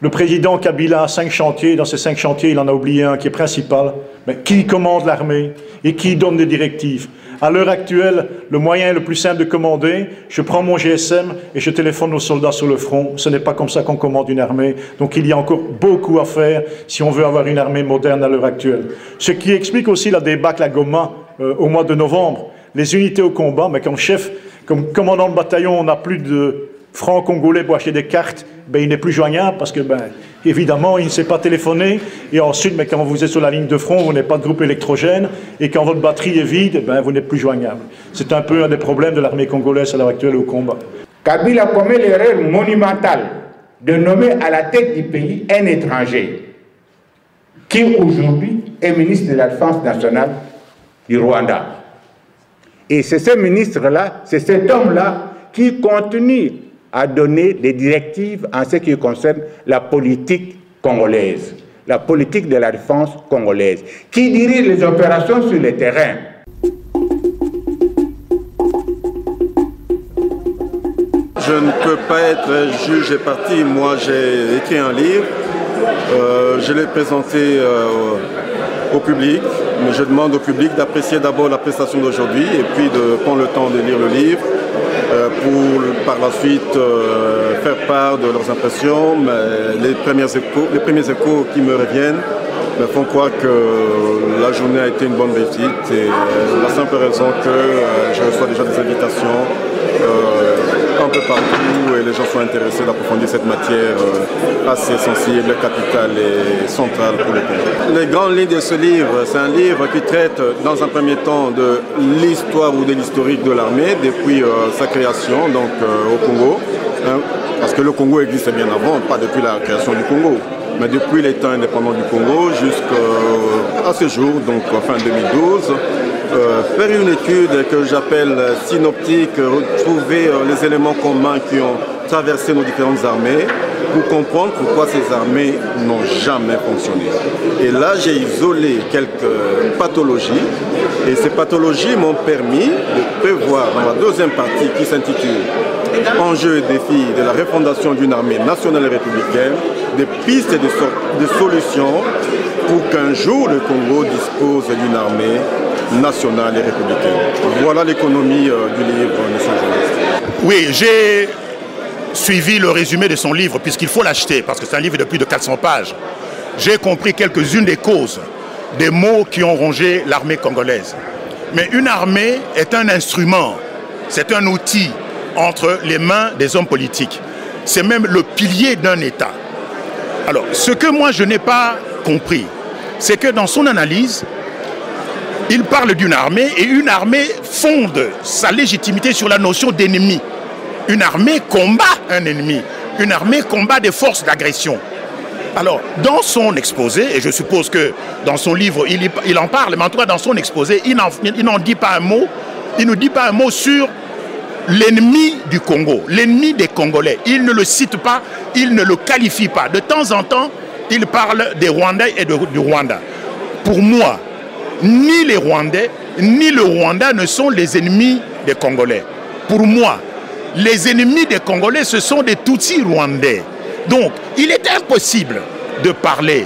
Le président Kabila a 5 chantiers. Dans ces 5 chantiers, il en a oublié un qui est principal. Mais qui commande l'armée et qui donne des directives? À l'heure actuelle, le moyen le plus simple de commander, je prends mon GSM et je téléphone aux soldats sur le front. Ce n'est pas comme ça qu'on commande une armée. Donc il y a encore beaucoup à faire si on veut avoir une armée moderne à l'heure actuelle. Ce qui explique aussi la débâcle à Goma au mois de novembre. Les unités au combat, mais comme chef, comme commandant de bataillon, on n'a plus de francs congolais pour acheter des cartes, ben, il n'est plus joignable parce que, ben, évidemment, il ne sait pas téléphoner. Et ensuite, mais quand vous êtes sur la ligne de front, vous n'avez pas de groupe électrogène. Et quand votre batterie est vide, ben, vous n'êtes plus joignable. C'est un peu un des problèmes de l'armée congolaise à l'heure actuelle au combat. Kabila commet l'erreur monumentale de nommer à la tête du pays un étranger qui aujourd'hui est ministre de la Défense nationale du Rwanda. Et c'est ce ministre-là, c'est cet homme-là qui continue à donner des directives en ce qui concerne la politique congolaise, la politique de la défense congolaise, qui dirige les opérations sur le terrain. Je ne peux pas être juge et parti. Moi, j'ai écrit un livre, je l'ai présenté au public, mais je demande au public d'apprécier d'abord la prestation d'aujourd'hui et puis de prendre le temps de lire le livre pour par la suite faire part de leurs impressions. Mais les premiers échos qui me reviennent me font croire que la journée a été une bonne réussite et la simple raison que je reçois déjà des invitations un peu partout et les gens sont intéressés d'approfondir cette matière assez sensible, capitale et centrale pour le pays. Les grandes lignes de ce livre, c'est un livre qui traite dans un premier temps de l'histoire ou de l'historique de l'armée depuis sa création donc au Congo, hein, parce que le Congo existe bien avant, pas depuis la création du Congo, mais depuis les temps indépendants du Congo jusqu'à ce jour, donc fin 2012. Faire une étude que j'appelle synoptique, retrouver les éléments communs qui ont traversé nos différentes armées pour comprendre pourquoi ces armées n'ont jamais fonctionné. Et là, j'ai isolé quelques pathologies et ces pathologies m'ont permis de prévoir dans la deuxième partie qui s'intitule « Enjeux et défis de la refondation d'une armée nationale et républicaine » des pistes et des solutions pour qu'un jour le Congo dispose d'une armée nationale et républicaine. Voilà l'économie du livre, monsieur le journaliste. Oui, j'ai suivi le résumé de son livre, puisqu'il faut l'acheter, parce que c'est un livre de plus de 400 pages. J'ai compris quelques-unes des causes, des maux qui ont rongé l'armée congolaise. Mais une armée est un instrument, c'est un outil entre les mains des hommes politiques. C'est même le pilier d'un État. Alors, ce que moi je n'ai pas compris, c'est que dans son analyse, il parle d'une armée et une armée fonde sa légitimité sur la notion d'ennemi. Une armée combat un ennemi. Une armée combat des forces d'agression. Alors, dans son exposé, et je suppose que dans son livre, il en parle, mais en tout cas dans son exposé, il n'en dit pas un mot. Il ne dit pas un mot sur l'ennemi du Congo, l'ennemi des Congolais. Il ne le cite pas, il ne le qualifie pas. De temps en temps, il parle des Rwandais et du Rwanda. Pour moi, ni les Rwandais, ni le Rwanda ne sont les ennemis des Congolais. Pour moi, les ennemis des Congolais, ce sont des Tutsis rwandais. Donc, il est impossible de parler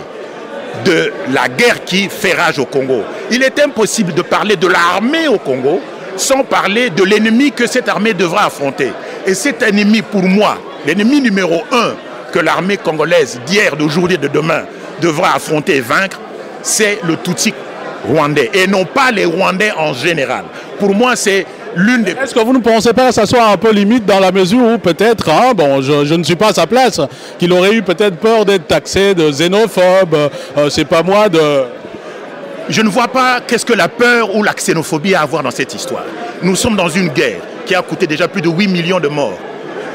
de la guerre qui fait rage au Congo. Il est impossible de parler de l'armée au Congo sans parler de l'ennemi que cette armée devra affronter. Et cet ennemi, pour moi, l'ennemi numéro 1 que l'armée congolaise d'hier, d'aujourd'hui et de demain devra affronter et vaincre, c'est le Tutsi rwandais et non pas les Rwandais en général. Pour moi, c'est l'une des... Est-ce que vous ne pensez pas que ça soit un peu limite dans la mesure où peut-être, hein, bon, je ne suis pas à sa place, qu'il aurait eu peut-être peur d'être taxé de xénophobe, c'est pas moi de... Je ne vois pas qu'est-ce que la peur ou la xénophobie a à voir dans cette histoire. Nous sommes dans une guerre qui a coûté déjà plus de 8 millions de morts.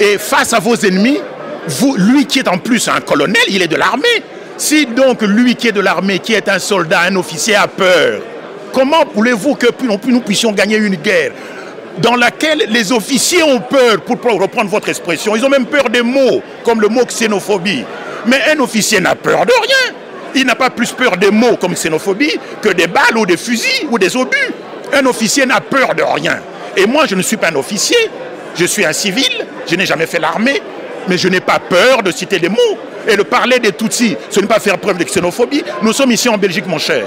Et face à vos ennemis, vous, lui qui est en plus un colonel, il est de l'armée. Si donc lui qui est de l'armée, qui est un soldat, un officier a peur, comment voulez-vous que nous puissions gagner une guerre dans laquelle les officiers ont peur, pour reprendre votre expression, ils ont même peur des mots, comme le mot xénophobie. Mais un officier n'a peur de rien. Il n'a pas plus peur des mots comme xénophobie que des balles ou des fusils ou des obus. Un officier n'a peur de rien. Et moi, je ne suis pas un officier, je suis un civil, je n'ai jamais fait l'armée. Mais je n'ai pas peur de citer des mots. Et de parler des Tutsis, ce n'est pas faire preuve de xénophobie. Nous sommes ici en Belgique, mon cher.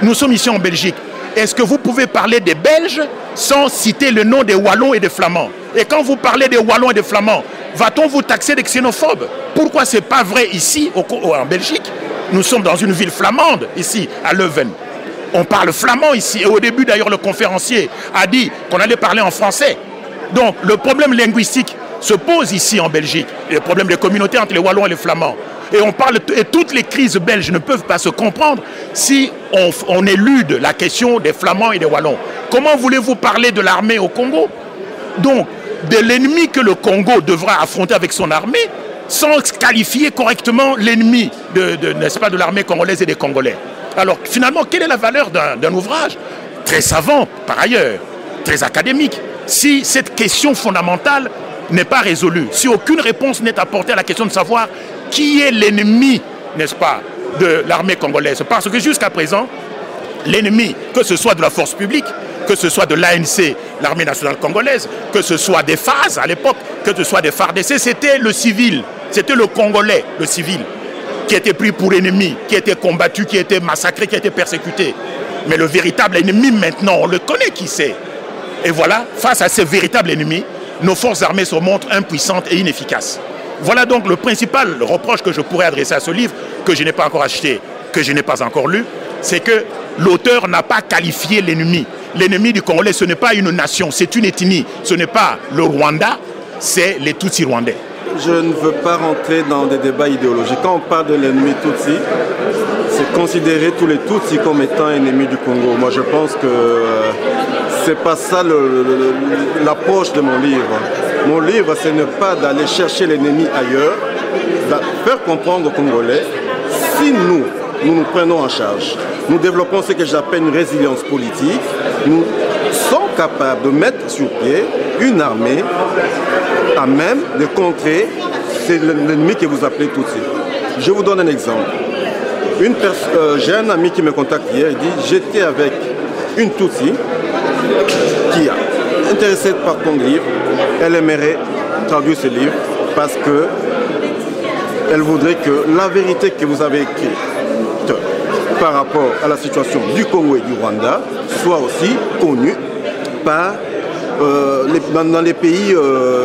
Nous sommes ici en Belgique. Est-ce que vous pouvez parler des Belges sans citer le nom des Wallons et des Flamands? Et quand vous parlez des Wallons et des Flamands, va-t-on vous taxer de xénophobes? Pourquoi ce n'est pas vrai ici, en Belgique? Nous sommes dans une ville flamande, ici, à Leuven. On parle flamand ici. Et au début, d'ailleurs, le conférencier a dit qu'on allait parler en français. Donc, le problème linguistique se pose ici en Belgique. Et le problème des communautés entre les Wallons et les Flamands. Et toutes les crises belges ne peuvent pas se comprendre si on élude la question des Flamands et des Wallons. Comment voulez-vous parler de l'armée au Congo? Donc, de l'ennemi que le Congo devra affronter avec son armée, sans qualifier correctement l'ennemi n'est-ce pas, de l'armée congolaise et des Congolais. Alors, finalement, quelle est la valeur d'un ouvrage très savant, par ailleurs, très académique, si cette question fondamentale n'est pas résolue, si aucune réponse n'est apportée à la question de savoir qui est l'ennemi, n'est-ce pas, de l'armée congolaise? Parce que jusqu'à présent, l'ennemi, que ce soit de la force publique, que ce soit de l'ANC, l'armée nationale congolaise, que ce soit des FAS à l'époque, que ce soit des FARDC, c'était le civil, c'était le Congolais, le civil, qui était pris pour ennemi, qui était combattu, qui était massacré, qui était persécuté. Mais le véritable ennemi, maintenant, on le connaît qui c'est. Et voilà, face à ce véritable ennemi, nos forces armées se montrent impuissantes et inefficaces. Voilà donc le principal reproche que je pourrais adresser à ce livre, que je n'ai pas encore acheté, que je n'ai pas encore lu, c'est que l'auteur n'a pas qualifié l'ennemi. L'ennemi du Congolais, ce n'est pas une nation, c'est une ethnie. Ce n'est pas le Rwanda, c'est les Tutsis rwandais. Je ne veux pas rentrer dans des débats idéologiques. Quand on parle de l'ennemi Tutsi, c'est considérer tous les Tutsis comme étant ennemis du Congo. Moi, je pense que c'est pas ça l'approche de mon livre. Mon livre, ce n'est pas d'aller chercher l'ennemi ailleurs, de faire comprendre aux Congolais, si nous prenons en charge, nous développons ce que j'appelle une résilience politique, nous sommes capables de mettre sur pied une armée à même de contrer l'ennemi que vous appelez Tutsi. Je vous donne un exemple. J'ai un ami qui me contacte hier, il dit, j'étais avec une Tutsi qui a intéressée par ton livre, elle aimerait traduire ce livre parce que elle voudrait que la vérité que vous avez écrite par rapport à la situation du Congo et du Rwanda soit aussi connue par, dans les pays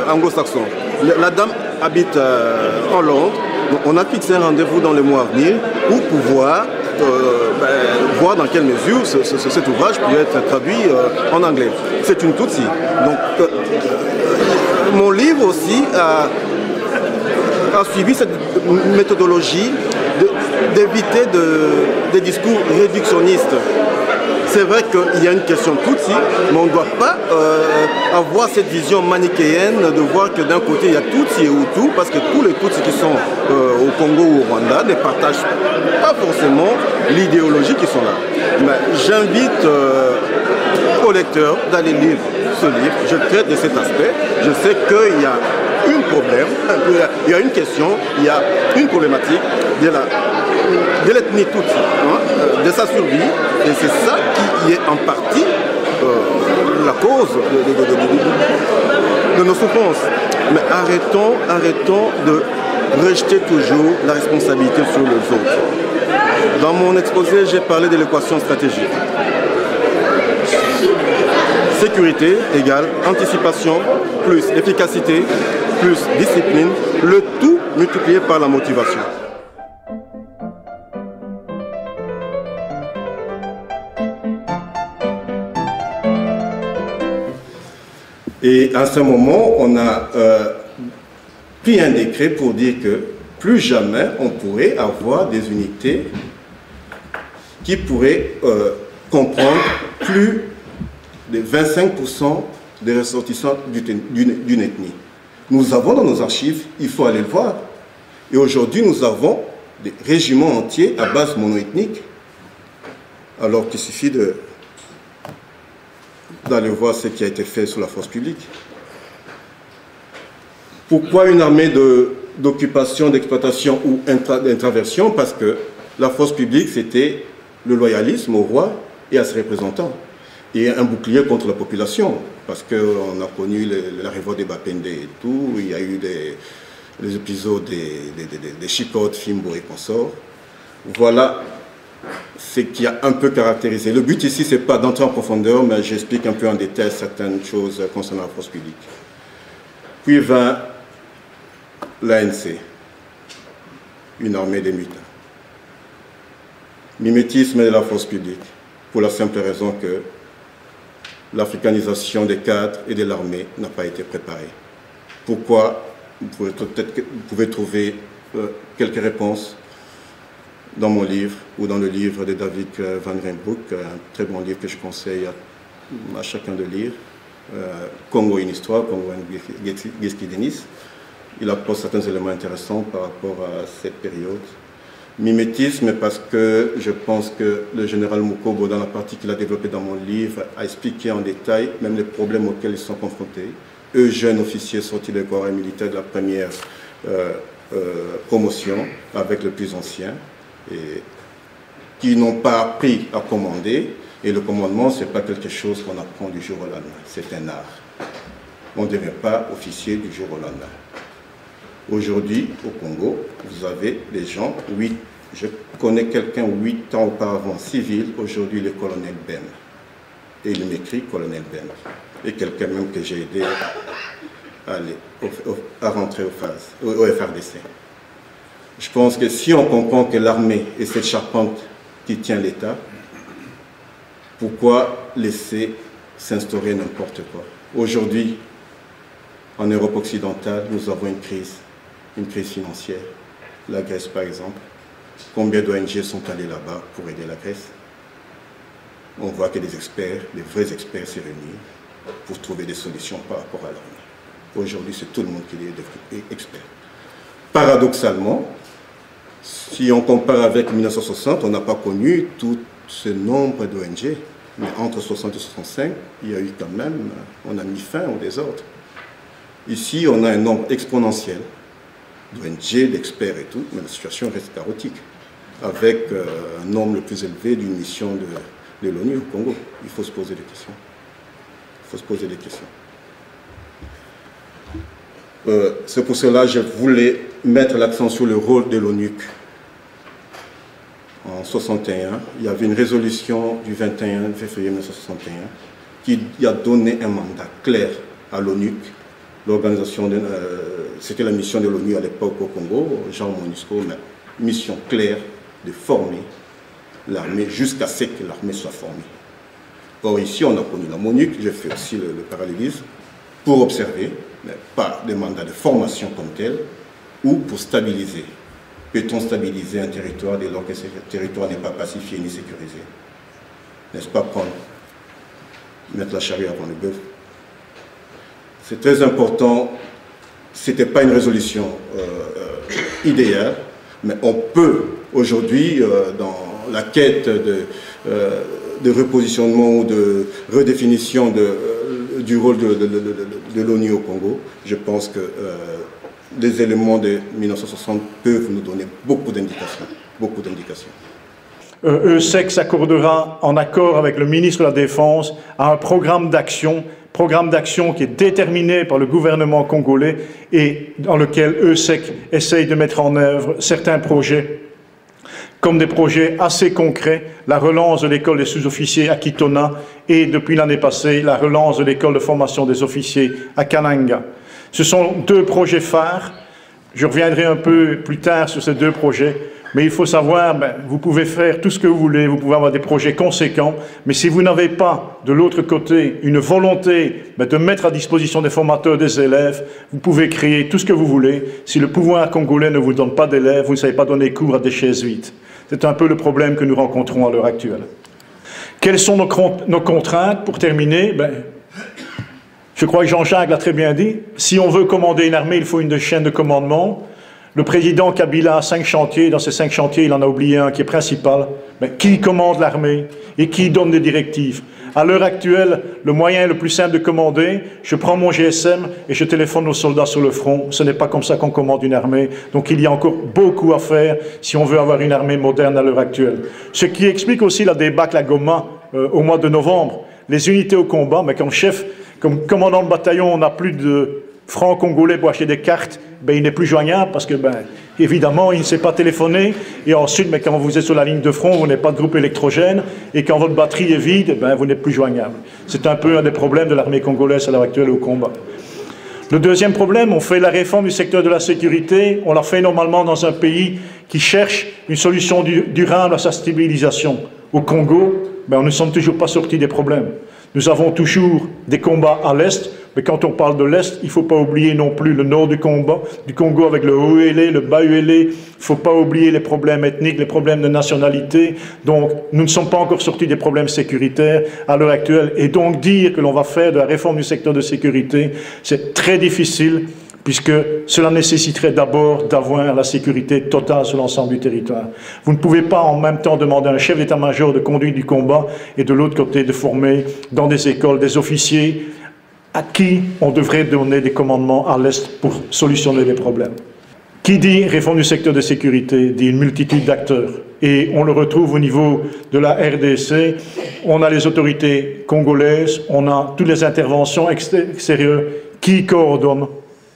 anglo-saxons. La dame habite en Londres, donc on a fixé un rendez-vous dans les mois à venir pour pouvoir voir dans quelle mesure cet ouvrage peut être traduit en anglais. C'est une Tutsi. Donc, mon livre aussi a suivi cette méthodologie d'éviter des discours réductionnistes. C'est vrai qu'il y a une question Tutsi, mais on ne doit pas avoir cette vision manichéenne de voir que d'un côté il y a Tutsi et Hutu, parce que tous les Tutsis qui sont au Congo ou au Rwanda ne partagent pas forcément l'idéologie qui sont là. Mais j'invite aux lecteurs d'aller lire ce livre. Je traite de cet aspect. Je sais qu'il y a un problème, il y a une question, il y a une problématique de l'ethnie Tutsi, hein, de sa survie, et c'est ça qui est en partie la cause de nos souffrances. Mais arrêtons de rejeter toujours la responsabilité sur les autres. Dans mon exposé, j'ai parlé de l'équation stratégique. Sécurité égale anticipation plus efficacité plus discipline, le tout multiplié par la motivation. Et à ce moment, on a pris un décret pour dire que plus jamais on pourrait avoir des unités qui pourraient comprendre plus de 25% des ressortissants d'une ethnie. Nous avons dans nos archives, il faut aller le voir. Et aujourd'hui, nous avons des régiments entiers à base monoethnique, alors qu'il suffit d'aller voir ce qui a été fait sur la force publique. Pourquoi une armée d'occupation, d'exploitation ou d'intraversion? Parce que la force publique, c'était le loyalisme au roi et à ses représentants. Et un bouclier contre la population, parce qu'on a connu la révolte des Bapende et tout, il y a eu les épisodes des Chicotes, Fimbo et consorts. Voilà ce qui a un peu caractérisé. Le but ici, ce n'est pas d'entrer en profondeur, mais j'explique un peu en détail certaines choses concernant la force publique. Puis vint l'ANC, une armée des mutins. Mimétisme de la force publique, pour la simple raison que l'africanisation des cadres et de l'armée n'a pas été préparée. Pourquoi? Vous pouvez trouver quelques réponses dans mon livre ou dans le livre de David Van Rynbroek, un très bon livre que je conseille à chacun de lire, Congo une histoire, Congo Geskidenis. Il apporte certains éléments intéressants par rapport à cette période. Mimétisme parce que je pense que le général Mukobo, dans la partie qu'il a développée dans mon livre, a expliqué en détail même les problèmes auxquels ils sont confrontés. Eux, jeunes officiers sortis des corps militaires de la première promotion avec le plus ancien, et qui n'ont pas appris à commander. Et le commandement, ce n'est pas quelque chose qu'on apprend du jour au lendemain, c'est un art. On ne devient pas officier du jour au lendemain. Aujourd'hui, au Congo, vous avez des gens, je connais quelqu'un 8 ans auparavant civil, aujourd'hui le colonel Ben. Et il m'écrit colonel Ben. Et quelqu'un même que j'ai aidé à rentrer au FRDC. Je pense que si on comprend que l'armée est cette charpente qui tient l'État, pourquoi laisser s'instaurer n'importe quoi? Aujourd'hui, en Europe occidentale, nous avons une crise financière. La Grèce, par exemple. Combien d'ONG sont allés là-bas pour aider la Grèce? On voit que des experts, des vrais experts s'y réunissent pour trouver des solutions par rapport à l'armée. Aujourd'hui, c'est tout le monde qui est expert. Paradoxalement, si on compare avec 1960, on n'a pas connu tout ce nombre d'ONG. Mais entre 60 et 65, il y a eu quand même, on a mis fin au désordre. Ici, on a un nombre exponentiel d'ONG, d'experts et tout, mais la situation reste chaotique, avec un nombre le plus élevé d'une mission de l'ONU au Congo. Il faut se poser des questions. Il faut se poser des questions. C'est pour cela que je voulais mettre l'accent sur le rôle de l'ONU. En 1961, il y avait une résolution du 21 février 1961 qui a donné un mandat clair à l'ONU. L'organisation, c'était la mission de l'ONU à l'époque au Congo, Jean Monusco, mais mission claire de former l'armée jusqu'à ce que l'armée soit formée. Or ici, on a connu la MONUC, j'ai fait aussi le parallélisme, pour observer, mais pas des mandats de formation comme tel, ou pour stabiliser. Peut-on stabiliser un territoire dès lors que ce territoire n'est pas pacifié ni sécurisé? N'est-ce pas mettre la charrue avant le bœuf? C'est très important. Ce n'était pas une résolution idéale, mais on peut aujourd'hui, dans la quête de repositionnement ou de redéfinition du rôle de l'ONU au Congo, je pense que les éléments de 1960 peuvent nous donner beaucoup d'indications. Beaucoup d'indications. EUSEC s'accordera en accord avec le ministre de la Défense à un programme d'action qui est déterminé par le gouvernement congolais et dans lequel EUSEC essaye de mettre en œuvre certains projets, comme des projets assez concrets, la relance de l'école des sous-officiers à Kitona et, depuis l'année passée, la relance de l'école de formation des officiers à Kananga. Ce sont deux projets phares. Je reviendrai un peu plus tard sur ces deux projets. Mais il faut savoir, vous pouvez faire tout ce que vous voulez, vous pouvez avoir des projets conséquents, mais si vous n'avez pas, de l'autre côté, une volonté de mettre à disposition des formateurs, des élèves, vous pouvez créer tout ce que vous voulez. Si le pouvoir congolais ne vous donne pas d'élèves, vous ne savez pas donner cours à des chaises vides. C'est un peu le problème que nous rencontrons à l'heure actuelle. Quelles sont nos contraintes pour terminer? Je crois que Jean-Jacques l'a très bien dit. Si on veut commander une armée, il faut une chaîne de commandement. Le président Kabila a 5 chantiers. Dans ces 5 chantiers, il en a oublié un qui est principal. Mais qui commande l'armée et qui donne des directives? À l'heure actuelle, le moyen le plus simple de commander, je prends mon GSM et je téléphone aux soldats sur le front. Ce n'est pas comme ça qu'on commande une armée. Donc il y a encore beaucoup à faire si on veut avoir une armée moderne à l'heure actuelle. Ce qui explique aussi la débâcle à Goma au mois de novembre. Les unités au combat, mais comme chef, comme commandant de bataillon, on n'a plus de francs congolais pour acheter des cartes il n'est plus joignable parce que, évidemment, il ne sait pas téléphoner. Et ensuite, quand vous êtes sur la ligne de front, vous n'avez pas de groupe électrogène. Et quand votre batterie est vide, vous n'êtes plus joignable. C'est un peu un des problèmes de l'armée congolaise à l'heure actuelle au combat. Le deuxième problème, on fait la réforme du secteur de la sécurité. On la fait normalement dans un pays qui cherche une solution durable à sa stabilisation. Au Congo, on ne sommes toujours pas sortis des problèmes. Nous avons toujours des combats à l'Est, mais quand on parle de l'Est, il ne faut pas oublier non plus le nord du Congo avec le Haut-Uélé, le Bas-Uélé. Il ne faut pas oublier les problèmes ethniques, les problèmes de nationalité. Donc, nous ne sommes pas encore sortis des problèmes sécuritaires à l'heure actuelle. Et donc, dire que l'on va faire de la réforme du secteur de sécurité, c'est très difficile, puisque cela nécessiterait d'abord d'avoir la sécurité totale sur l'ensemble du territoire. Vous ne pouvez pas en même temps demander à un chef d'état-major de conduire du combat et de l'autre côté de former dans des écoles des officiers à qui on devrait donner des commandements à l'Est pour solutionner les problèmes. Qui dit réforme du secteur de sécurité dit une multitude d'acteurs. Et on le retrouve au niveau de la RDC. On a les autorités congolaises, on a toutes les interventions extérieures qui coordonnent.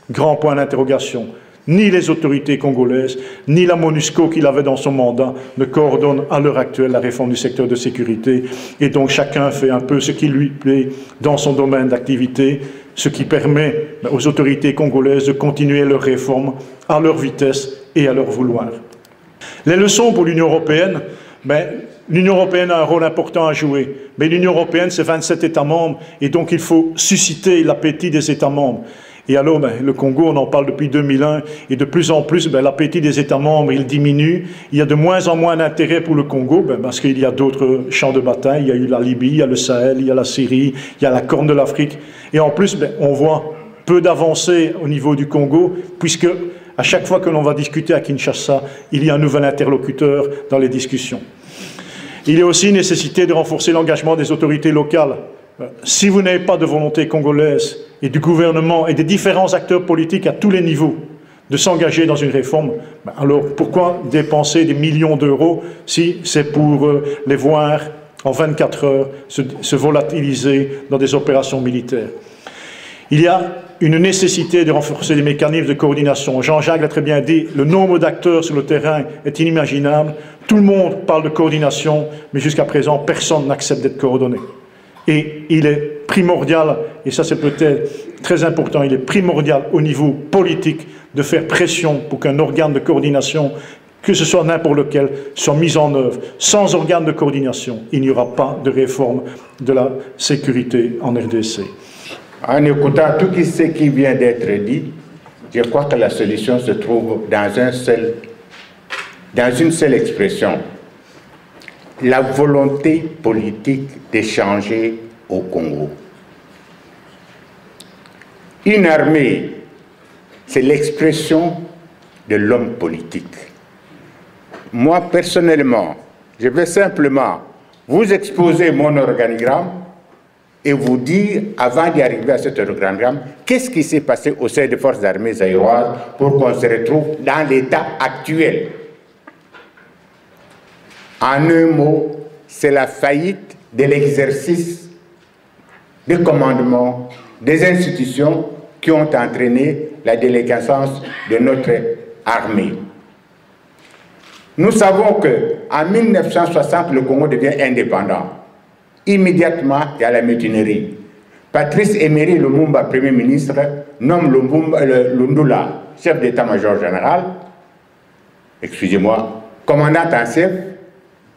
Grand point d'interrogation. Ni les autorités congolaises, ni la MONUSCO qu'il avait dans son mandat ne coordonnent à l'heure actuelle la réforme du secteur de sécurité. Et donc chacun fait un peu ce qui lui plaît dans son domaine d'activité, ce qui permet aux autorités congolaises de continuer leurs réformes à leur vitesse et à leur vouloir. Les leçons pour l'Union européenne, l'Union européenne a un rôle important à jouer. Mais l'Union européenne, c'est 27 États membres, et donc il faut susciter l'appétit des États membres. Et alors, le Congo, on en parle depuis 2001, et de plus en plus, l'appétit des États membres, il diminue. Il y a de moins en moins d'intérêt pour le Congo, parce qu'il y a d'autres champs de bataille. Il y a eu la Libye, il y a le Sahel, il y a la Syrie, il y a la Corne de l'Afrique. Et en plus, on voit peu d'avancées au niveau du Congo, puisque à chaque fois que l'on va discuter à Kinshasa, il y a un nouvel interlocuteur dans les discussions. Il y a aussi nécessité de renforcer l'engagement des autorités locales. Si vous n'avez pas de volonté congolaise et du gouvernement et des différents acteurs politiques à tous les niveaux de s'engager dans une réforme, alors pourquoi dépenser des millions d'euros si c'est pour les voir en 24 heures se volatiliser dans des opérations militaires? Il y a une nécessité de renforcer les mécanismes de coordination. Jean-Jacques l'a très bien dit, le nombre d'acteurs sur le terrain est inimaginable. Tout le monde parle de coordination, mais jusqu'à présent, personne n'accepte d'être coordonné. Et il est primordial, et ça c'est peut-être très important, il est primordial au niveau politique de faire pression pour qu'un organe de coordination, que ce soit n'importe lequel, soit mis en œuvre. Sans organe de coordination, il n'y aura pas de réforme de la sécurité en RDC. En écoutant tout ce qui vient d'être dit, je crois que la solution se trouve dans une seule expression. La volonté politique d'échanger au Congo. Une armée, c'est l'expression de l'homme politique. Moi, personnellement, je vais simplement vous exposer mon organigramme et vous dire, avant d'y arriver à cet organigramme, qu'est-ce qui s'est passé au sein des forces armées zaïroises pour qu'on se retrouve dans l'état actuel. En un mot, c'est la faillite de l'exercice de commandement des institutions qui ont entraîné la déliquescence de notre armée. Nous savons qu'en 1960, le Congo devient indépendant. Immédiatement, il y a la mutinerie. Patrice Emery Lumumba, Premier ministre, nomme Lundula, chef d'état-major général, excusez-moi, commandant en chef,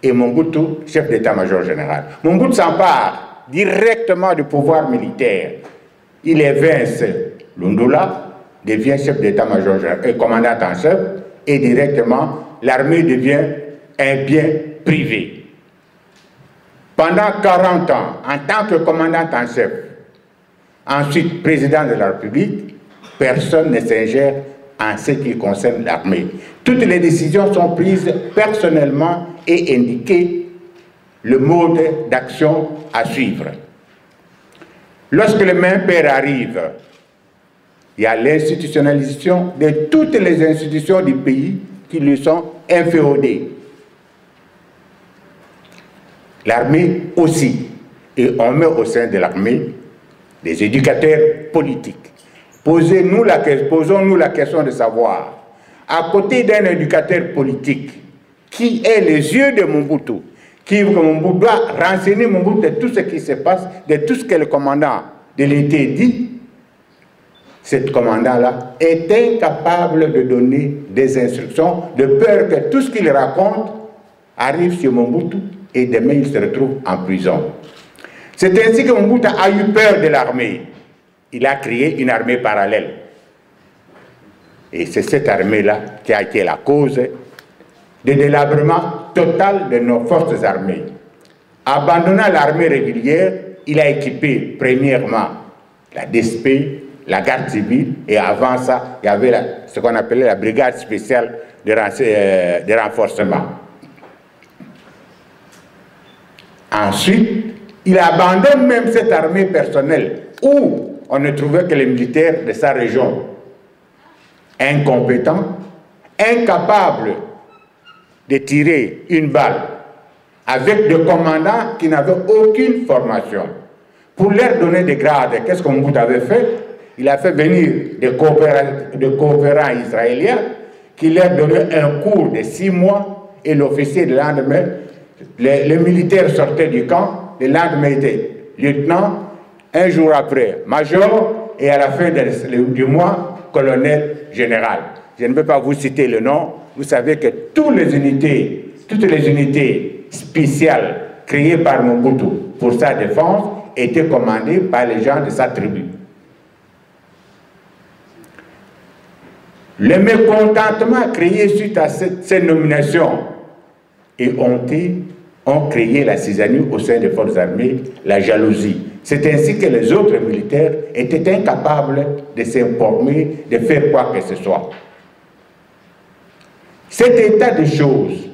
et Mobutu, chef d'état-major général. Mobutu s'empare directement du pouvoir militaire. Il évince Lundula, devient chef d'état-major général et commandant en chef, et directement, l'armée devient un bien privé. Pendant 40 ans, en tant que commandant en chef, ensuite président de la République, personne ne s'ingère en ce qui concerne l'armée. Toutes les décisions sont prises personnellement et indiquées le mode d'action à suivre. Lorsque le même père arrive, il y a l'institutionnalisation de toutes les institutions du pays qui lui sont inféodées. L'armée aussi. Et on met au sein de l'armée des éducateurs politiques. Posons-nous la question de savoir, à côté d'un éducateur politique, qui est les yeux de Mobutu, qui doit renseigner Mobutu de tout ce qui se passe, de tout ce que le commandant de l'unité dit, cet commandant-là est incapable de donner des instructions de peur que tout ce qu'il raconte arrive sur Mobutu et demain il se retrouve en prison. C'est ainsi que Mobutu a eu peur de l'armée. Il a créé une armée parallèle. Et c'est cette armée-là qui a été la cause de délabrement total de nos forces armées. Abandonnant l'armée régulière, il a équipé premièrement la DSP, la garde civile, et avant ça, il y avait ce qu'on appelait la brigade spéciale de renforcement. Ensuite, il abandonne même cette armée personnelle où on ne trouvait que les militaires de sa région, incompétents, incapables de tirer une balle, avec des commandants qui n'avaient aucune formation. Pour leur donner des grades, qu'est-ce que Mobutu avait fait? Il a fait venir des coopérants israéliens qui leur donnaient un cours de 6 mois et l'officier le lendemain, les militaires sortaient du camp, le lendemain était lieutenant, un jour après major et à la fin du mois colonel général. Je ne peux pas vous citer le nom, vous savez que toutes les unités spéciales créées par Mobutu pour sa défense étaient commandées par les gens de sa tribu. Le mécontentement créé suite à ces nominations et ont créé la cisanie au sein des forces armées, la jalousie. C'est ainsi que les autres militaires étaient incapables de s'informer, de faire quoi que ce soit. Cet état de choses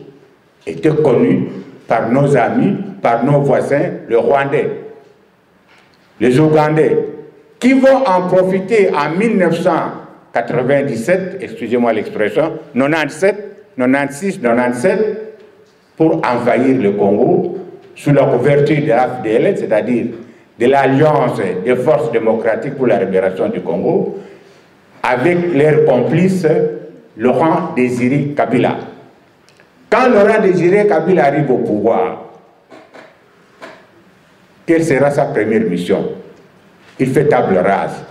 était connu par nos amis, par nos voisins, les Rwandais, les Ougandais, qui vont en profiter en 1997, excusez-moi l'expression, 97, 96, 97, pour envahir le Congo sous la couverture de l'AFDL, c'est-à-dire de l'Alliance des forces démocratiques pour la libération du Congo, avec leur complice Laurent Désiré Kabila. Quand Laurent Désiré Kabila arrive au pouvoir, quelle sera sa première mission? Il fait table rase.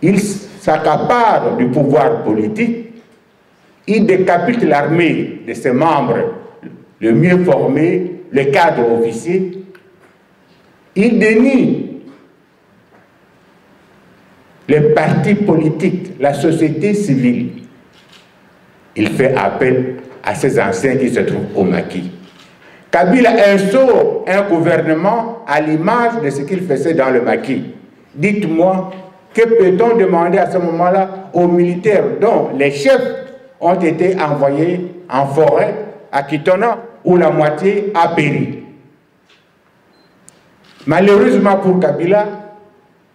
Il s'accapare du pouvoir politique, il décapite l'armée de ses membres les mieux formés, les cadres officiers, il dénie les partis politiques, la société civile. Il fait appel à ces anciens qui se trouvent au maquis. Kabila instaure un gouvernement à l'image de ce qu'il faisait dans le maquis. Dites-moi, que peut-on demander à ce moment-là aux militaires dont les chefs ont été envoyés en forêt à Kitona où la moitié a péri? Malheureusement pour Kabila,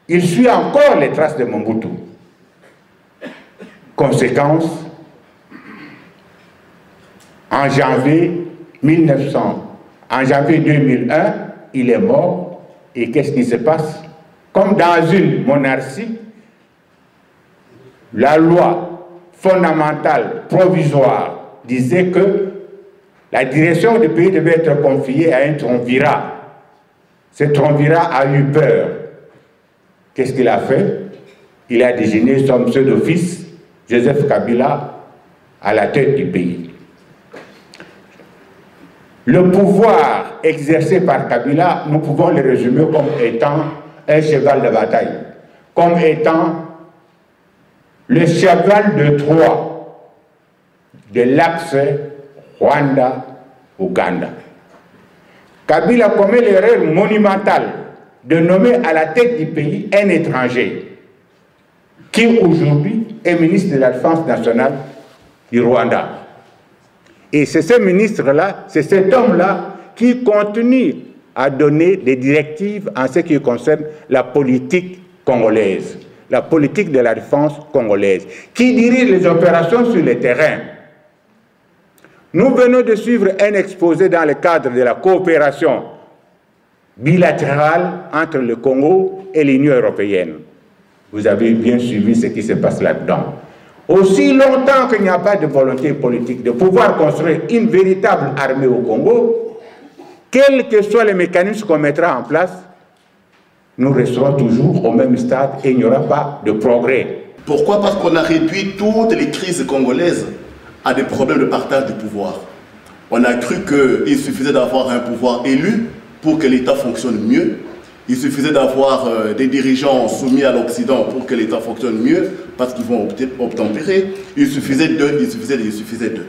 il suit encore les traces de Mobutu. Conséquence, en janvier 2001, il est mort. Et qu'est-ce qui se passe? Comme dans une monarchie, la loi fondamentale provisoire disait que la direction du pays devait être confiée à un triumvirat. Ce triumvirat a eu peur. Qu'est-ce qu'il a fait? Il a désigné son monsieur d'office, Joseph Kabila, à la tête du pays. Le pouvoir exercé par Kabila, nous pouvons le résumer comme étant un cheval de bataille, comme étant le cheval de Troie de l'axe Rwanda-Ouganda. Kabila commet l'erreur monumentale de nommer à la tête du pays un étranger qui aujourd'hui est ministre de la Défense nationale du Rwanda. Et c'est ce ministre-là, c'est cet homme-là qui continue à donner des directives en ce qui concerne la politique congolaise, la politique de la défense congolaise, qui dirige les opérations sur le terrain. Nous venons de suivre un exposé dans le cadre de la coopération bilatérale entre le Congo et l'Union européenne. Vous avez bien suivi ce qui se passe là-dedans. Aussi longtemps qu'il n'y a pas de volonté politique de pouvoir construire une véritable armée au Congo, quels que soient les mécanismes qu'on mettra en place, nous resterons toujours au même stade et il n'y aura pas de progrès. Pourquoi? Parce qu'on a réduit toutes les crises congolaises à des problèmes de partage du pouvoir. On a cru qu'il suffisait d'avoir un pouvoir élu pour que l'État fonctionne mieux. Il suffisait d'avoir des dirigeants soumis à l'Occident pour que l'État fonctionne mieux, parce qu'ils vont obtempérer. Il suffisait d'eux.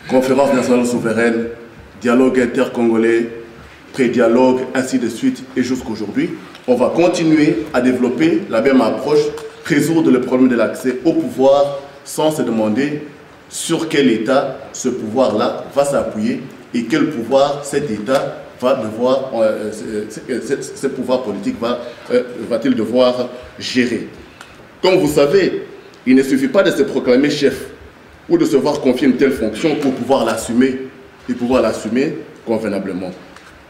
Conférence nationale souveraine, dialogue intercongolais, pré-dialogue, ainsi de suite, et jusqu'aujourd'hui. On va continuer à développer la même approche, résoudre le problème de l'accès au pouvoir sans se demander sur quel État ce pouvoir-là va s'appuyer et quel pouvoir cet État va devoir, ce pouvoir politique va-t-il devoir gérer. Comme vous savez, il ne suffit pas de se proclamer chef ou de se voir confier une telle fonction pour pouvoir l'assumer et pouvoir l'assumer convenablement.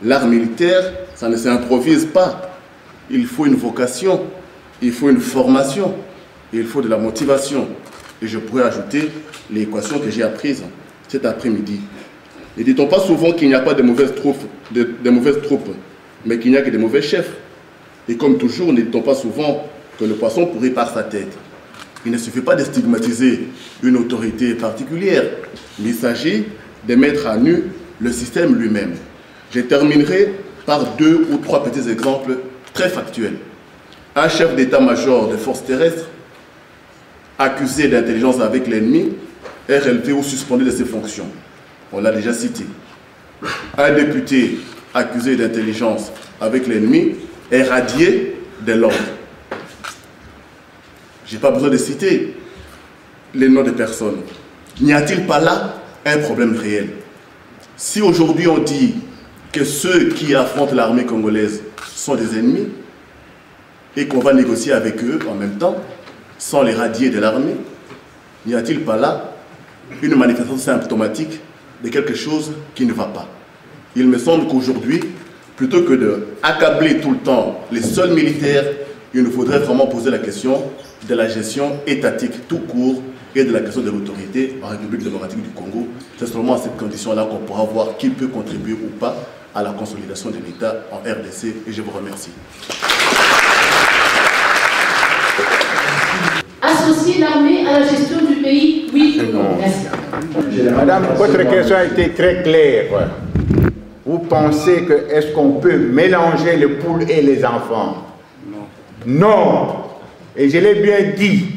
L'art militaire, ça ne s'improvise pas. Il faut une vocation, il faut une formation, il faut de la motivation. Et je pourrais ajouter l'équation que j'ai apprise cet après-midi. Ne dit-on pas souvent qu'il n'y a pas de mauvaises troupes, mais qu'il n'y a que des mauvais chefs? Et comme toujours, ne dit-on pas souvent que le poisson pourrit par sa tête? Il ne suffit pas de stigmatiser une autorité particulière, mais il s'agit de mettre à nu le système lui-même. Je terminerai par 2 ou 3 petits exemples très factuels. Un chef d'état-major de forces terrestres, accusé d'intelligence avec l'ennemi, est relevé ou suspendu de ses fonctions. On l'a déjà cité. Un député accusé d'intelligence avec l'ennemi est radié de l'ordre. Je n'ai pas besoin de citer les noms des personnes. N'y a-t-il pas là un problème réel? Si aujourd'hui on dit que ceux qui affrontent l'armée congolaise sont des ennemis et qu'on va négocier avec eux en même temps, sans les radier de l'armée, n'y a-t-il pas là une manifestation symptomatique de quelque chose qui ne va pas? Il me semble qu'aujourd'hui, plutôt que d'accabler tout le temps les seuls militaires, il nous faudrait vraiment poser la question de la gestion étatique tout court et de la question de l'autorité en République démocratique du Congo. C'est seulement à cette condition-là qu'on pourra voir qui peut contribuer ou pas à la consolidation de l'État en RDC, et je vous remercie. Associer l'armée à la gestion du pays, oui ou non? Merci. Madame, votre question a été très claire. Vous pensez que est-ce qu'on peut mélanger les poules et les enfants? Non. Non. Et je l'ai bien dit.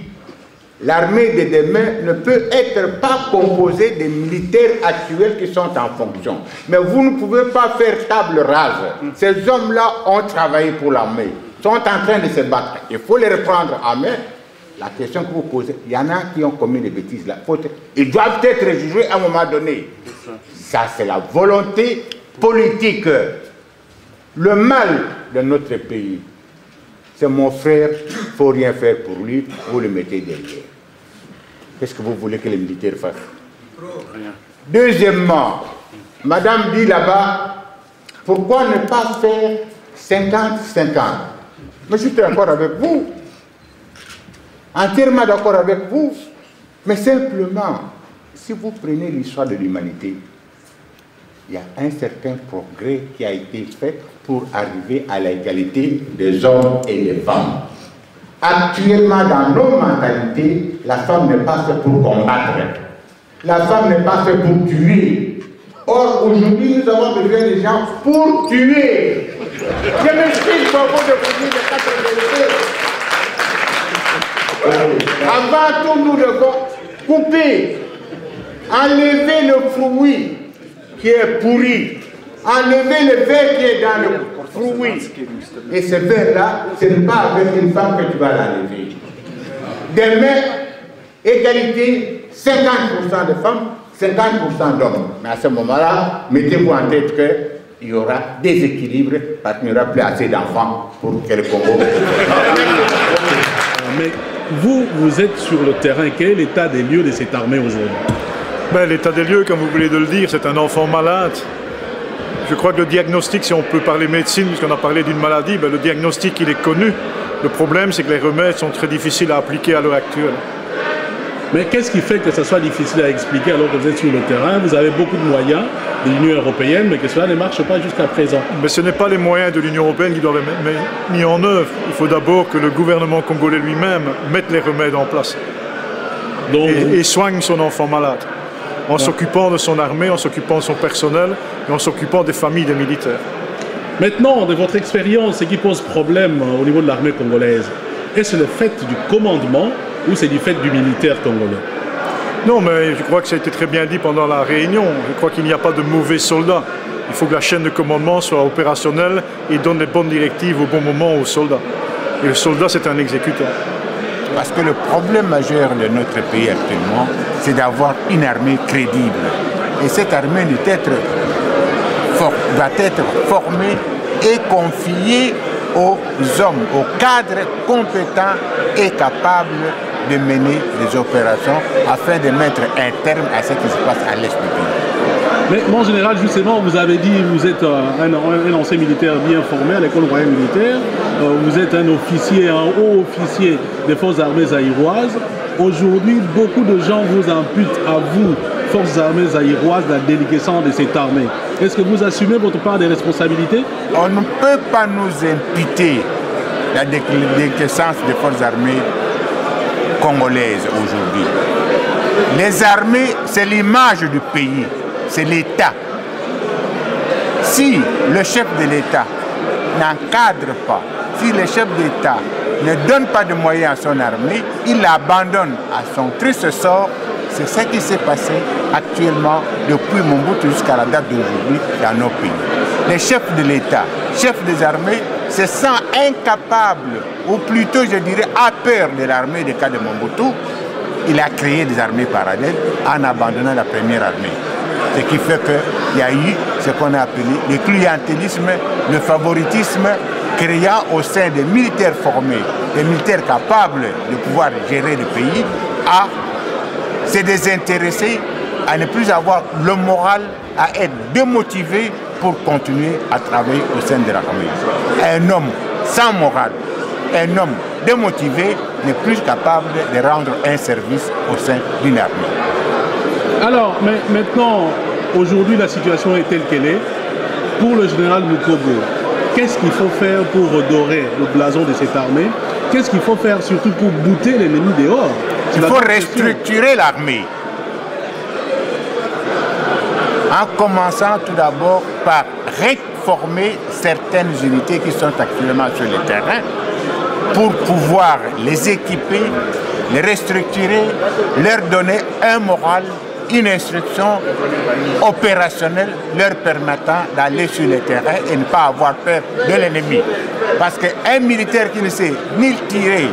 L'armée de demain ne peut être pas composée des militaires actuels qui sont en fonction. Mais vous ne pouvez pas faire table rase. Ces hommes-là ont travaillé pour l'armée, sont en train de se battre. Il faut les reprendre en main. La question que vous posez, il y en a qui ont commis des bêtises là. Ils doivent être jugés à un moment donné. Ça, c'est la volonté politique. Le mal de notre pays, c'est mon frère, il ne faut rien faire pour lui, vous le mettez derrière. Qu'est-ce que vous voulez que les militaires fassent? Rien. Deuxièmement, madame dit là-bas, pourquoi ne pas faire 50-50? Mais je suis d'accord avec vous, entièrement d'accord avec vous, mais simplement, si vous prenez l'histoire de l'humanité, il y a un certain progrès qui a été fait pour arriver à l'égalité des hommes et des femmes. Actuellement, dans nos mentalités, la femme n'est pas faite pour combattre. La femme n'est pas faite pour tuer. Or, aujourd'hui, nous avons besoin des gens pour tuer. Je m'explique pour vous de vous dire les 4 vérités. Avant tout, nous devons couper, enlever le fruit qui est pourri, enlever le verre qui est dans le fruit. Et ce verre-là, ce n'est pas avec une femme que tu vas l'enlever. Demain, égalité, 50% de femmes, 50% d'hommes. Mais à ce moment-là, mettez-vous en tête qu'il y aura des équilibres parce qu'il n'y aura plus assez d'enfants pour que le Congo... Mais vous êtes sur le terrain. Quel est l'état des lieux de cette armée aujourd'hui? Ben, l'état des lieux, comme vous voulez de le dire, c'est un enfant malade. Je crois que le diagnostic, si on peut parler médecine, puisqu'on a parlé d'une maladie, ben, le diagnostic, il est connu. Le problème, c'est que les remèdes sont très difficiles à appliquer à l'heure actuelle. Mais qu'est-ce qui fait que ça soit difficile à expliquer alors que vous êtes sur le terrain? Vous avez beaucoup de moyens de l'Union européenne, mais que cela ne marche pas jusqu'à présent. Mais ce n'est pas les moyens de l'Union européenne qui doivent être mis en œuvre. Il faut d'abord que le gouvernement congolais lui-même mette les remèdes en place. Donc, et soigne son enfant malade. En s'occupant de son armée, en s'occupant de son personnel et en s'occupant des familles des militaires. Maintenant, de votre expérience, ce qui pose problème au niveau de l'armée congolaise, est-ce le fait du commandement ou c'est du fait du militaire congolais? Non, mais je crois que ça a été très bien dit pendant la réunion. Je crois qu'il n'y a pas de mauvais soldats. Il faut que la chaîne de commandement soit opérationnelle et donne les bonnes directives au bon moment aux soldats. Et le soldat, c'est un exécutant. Parce que le problème majeur de notre pays actuellement, c'est d'avoir une armée crédible. Et cette armée va être formée et confiée aux hommes, aux cadres compétents et capables de mener des opérations afin de mettre un terme à ce qui se passe à l'est du pays. Mais mon général, justement, vous avez dit que vous êtes un ancien militaire bien formé à l'école royale militaire, vous êtes un officier, un haut officier des forces armées zaïroises. Aujourd'hui, beaucoup de gens vous imputent à vous, forces armées zaïroises, la déliquescence de cette armée. Est-ce que vous assumez votre part des responsabilités? On ne peut pas nous imputer la déliquescence des forces armées congolaises aujourd'hui. Les armées, c'est l'image du pays, c'est l'État. Si le chef de l'État n'encadre pas, si le chef d'État ne donne pas de moyens à son armée, il l'abandonne à son triste sort. C'est ce qui s'est passé actuellement depuis Mobutu jusqu'à la date d'aujourd'hui dans nos pays. Les chefs de l'État, chefs des armées, se sentent incapables, ou plutôt je dirais à peur de l'armée des cas de Mobutu. Il a créé des armées parallèles en abandonnant la première armée. Ce qui fait qu'il y a eu ce qu'on a appelé le clientélisme, le favoritisme, créant au sein des militaires formés, des militaires capables de pouvoir gérer le pays, à se désintéresser, à ne plus avoir le moral, à être démotivé pour continuer à travailler au sein de l'armée. Un homme sans morale, un homme démotivé n'est plus capable de rendre un service au sein d'une armée. Alors, mais maintenant, aujourd'hui, la situation est telle qu'elle est. Pour le général Mukobo, qu'est-ce qu'il faut faire pour redorer le blason de cette armée? Qu'est-ce qu'il faut faire surtout pour bouter l'ennemi dehors? Il faut restructurer l'armée. En commençant tout d'abord par réformer certaines unités qui sont actuellement sur le terrain pour pouvoir les équiper, les restructurer, leur donner un moral, une instruction opérationnelle leur permettant d'aller sur le terrain et ne pas avoir peur de l'ennemi. Parce qu'un militaire qui ne sait ni tirer,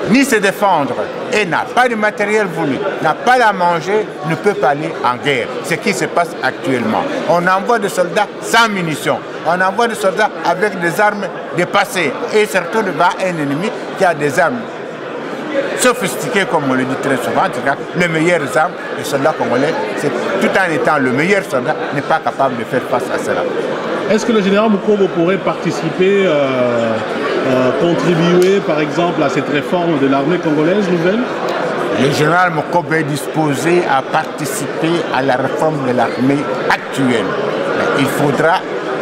ni se défendre et n'a pas de matériel voulu, n'a pas à manger, ne peut pas aller en guerre. Ce qui se passe actuellement. On envoie des soldats sans munitions. On envoie des soldats avec des armes dépassées. Et surtout devant un ennemi qui a des armes sophistiquées, comme on le dit très souvent. En tout cas, les meilleures armes, les soldats congolais, tout en étant le meilleur soldat, n'est pas capable de faire face à cela. Est-ce que le général Mukobo pourrait participer, contribuer par exemple à cette réforme de l'armée congolaise nouvelle? Le général Mukobo est disposé à participer à la réforme de l'armée actuelle. Mais il faudra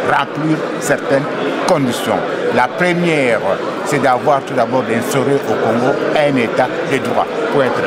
remplir certaines conditions. La première, c'est d'avoir tout d'abord d'instaurer au Congo un état de droit. Pour être